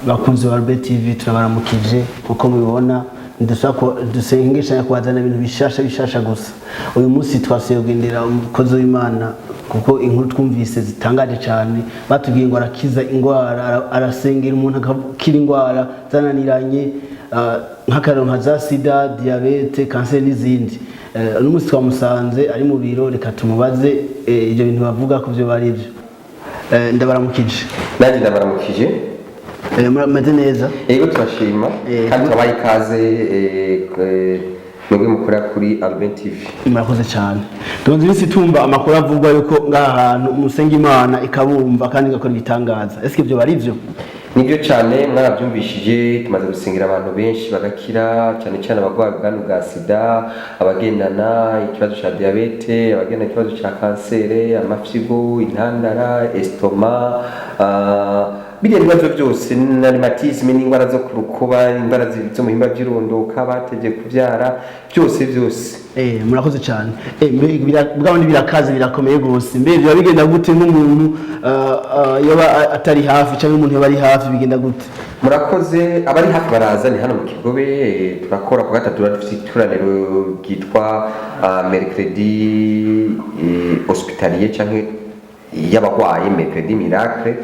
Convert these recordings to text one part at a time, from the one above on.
bakunze ba Albert TV turabaramukije uko mubibona dusengesha kwazana ibintu bishasha gusa. Uyu munsi twasiyogindira umukozi w'Imana kuko inkuru twumvise zitangaje cyane, batubwiye ngo arakiza ingwara, arasengera umuntu akakira ingwara zananiranye nk'akaronka za sida, diabete, kanseri n'izindi. Uyu munsi twamusanze ari mu biro, reka tumubaze ibyo bintu bavuga ko byo bari byo. Ndabaramukije. Nanjye ndabaramukije. Muramaze neza? Yego turashima kandi turabaye ikaze mwebwe mukora kuri Albert TV. Murakoze cyane. Tumaze iminsi tumva amakuru avugwa yuko ngaha hantu umusenga Imana ikabumva kandi igakora ibitangaza. Ese ibyo bari byo? Nibyo cyane, mwarabyumvishije. Tumaze gusengera abantu benshi bagakira, cyane cyane abagwayi bwandu bwa sida, abagendana ikibazo cya diabete, abagendana ikibazo cya kanseri, amafyigo, intandara, estoma, biriya bibazo byose na rheumatisme n'indwara zo kurukuba, indwara zo mu bihimba by'irunduka, bategeye kubyara, byose. Murakoze cyane. Bwabandi birakaze birakomeye gose. Mbere biba bigenda gute n'umuntu yoba atari hafi cyangwa umuntu yoba ari hafi bigenda gute? Murakoze. Abari hafi baraza, ni hano mu Kigobe, turakora ku gatatu dufite ituraniro ryitwa mercredi hospitalier cyangwa y'abagwayi, mercredi miracle,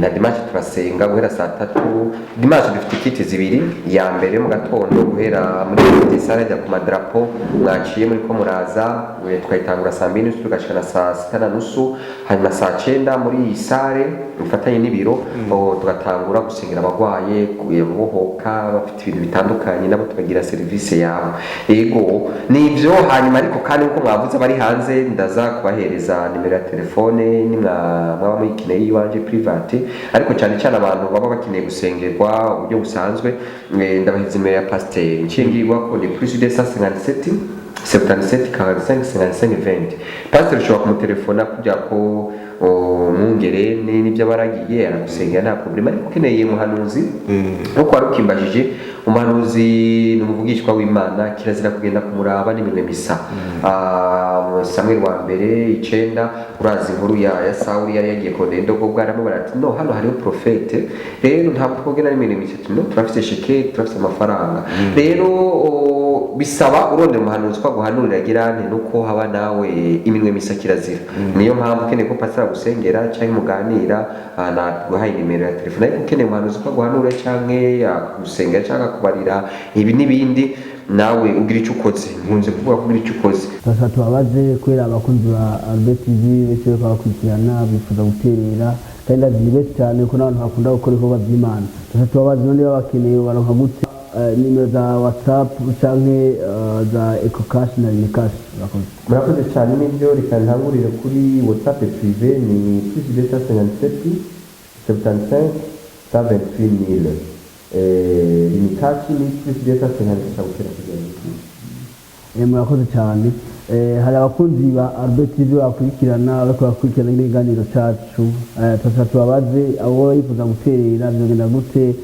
na dimanche turasenga guhera saa 3. Dimanche dufite kiti zibiri, ya mbere mu gatondo guhera muri sale ya ku madrapo mwaciye muri ko muraza, twayitangura saa 2 tugashikana saa 6:30, hanyuma saa 9 muri iyi sale ifatanye n'ibiro tugatangura gusengera abagwaye kubohoka bafite ibintu bitandukanye, nabo tubagira service yabo. Yego nivyo. Hanyuma ariko kandi uko mwavuze bari hanze, ndaza kubahereza nimero ya telefone mwaba muyikeneye iwanje private, ariko cyane cyane abantu baba bakeneye gusengerwa uburyo busanzwe, ndabahiza nimero ya Pasteur nshingirwa ko ni +257 77 45 55 20. Pasteur ushobora kumutelefona kugira ko mungere n'ibyo baragiye aragusengera nta problem. Ariko ukeneye umuhanuzi uko warukimbajije, umuhanuzi n'umuvugishwa w'Imana, kirazira kugenda kumuraba n'iminwe misa. Samuel wa mbere 9, urazi inkuru ya Saul yari yagiye kondera indogo, bwaramo barati no hano hariho profete, rero ntabwo twogena n'iminwe misa, no turafite sheke, turafite amafaranga. Rero bisaba urondera umuhanuzi kwa guhanurira agirane nuko haba nawe iminwe misa kirazira. Niyo mpamvu ukeneye ko pastor gusengera cyangwa muganira na guhaye nimero ya telefone. Ariko ukeneye umuhanuzi kwa guhanurira cyangwa gusengera cyangwa kubarira ibi n'ibindi, nawe ugira icyo ukoze. Nkunze kuvuga ko ugira icyo ukoze. Sasa tubabaze kwera abakunzi ba Albert TV bese bakurikirana bifuza guterera kandi azibe cyane ko n'abantu bakunda gukora ibikorwa by'Imana. Sasa tubabaze none bakeneye baronka gute nimero za WhatsApp canke za EcoCash na Linecash? Murakoze cyane. N'ibyo reka ntangurire kuri WhatsApp privé ni +257 75 78000. Linecash ni +257 murakoze cyane. Hari abakunzi ba Albert TV bakurikirana bariko bakurikirana ibiganiro cyacu, tubabaze abo yifuza guterera byogenda gute,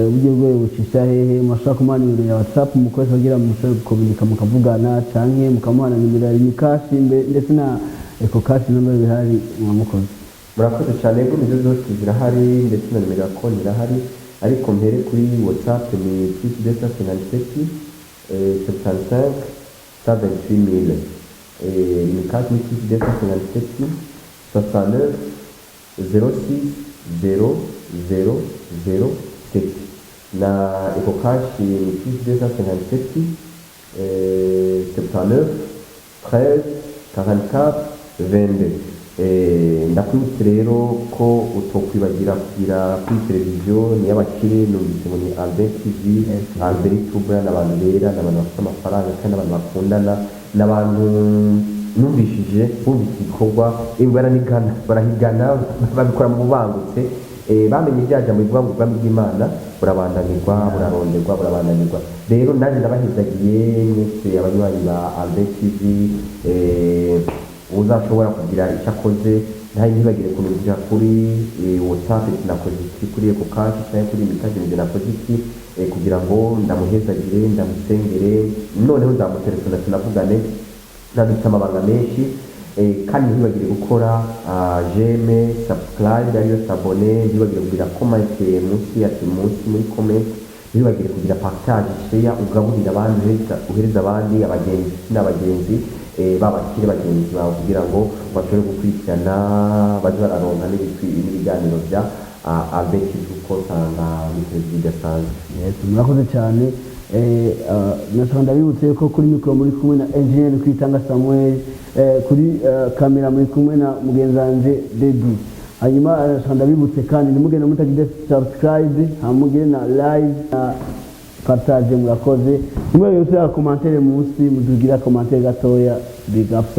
uburyo bwo bucisha hehe, mashaka kumana nimero ya WhatsApp mukoresha kugira mushobore kukomunika mukavugana canke mukamuhana nimero ya Linecash ndetse na EcoCash number bihari mwamukoze. Murakoze cyane. Ngo nizo zose zirahari ndetse na nimero ya konti irahari, ariko mpere kuri WhatsApp ni +257 75 78000. Linecash ni +257 69 06 000 na EcoCash ni +257 79 13 44 22. Ndakwibutsa rero ko utokwibagira kugira kuri televiziyo ni y'abakire, numvise ngo ni Albert TV, Albert Tubura, n'abantu bera, n'abantu bafite amafaranga kandi n'abantu bakundana, n'abantu numvishije bumvise igikorwa barahigana babikora mu bubangutse, bamenye ibyaja mu bivuga ngo ubwami bw'Imana burabandanirwa, buraronderwa, burabandanirwa. Rero nanjye ndabahizagiye mwese abanywanyi ba Albert TV, uzashobora kugira icyo akoze ntaye ntibagire kunuzira kuri WhatsApp nakoze iki, kuri EcoCash cyangwa kuri Linecash nakoze iki, kugira ngo ndamuhezagire, ndamusengere, noneho ndamutelefona tunavugane, ndadufite amabanga menshi. kandi ntibagire gukora j'aime subscribe ariyo s'abonner, ntibagire kugira comment munsi muri comment, ntibagire kugira partage share, ugaburira abandi, uhereza abandi abagenzi n'abagenzi babakire bagenzi bawe kugira ngo bashobore gukurikirana baje bararonka n'ibiganiro bya abeki uko usanga bidasanzwe. Murakoze cyane. Nashaka ndabibutse ko kuri mikoro muri kumwe na engineer kwitanga Samuel, kuri kamera muri kumwe na mugenzanje Dedi. Hanyuma nashaka ndabibutse kandi nimugenda mutagide subscribe, hamugire na live na partage. Murakoze. Nimwe yose ya commentaire munsi mudugira commentaire gatoya big up.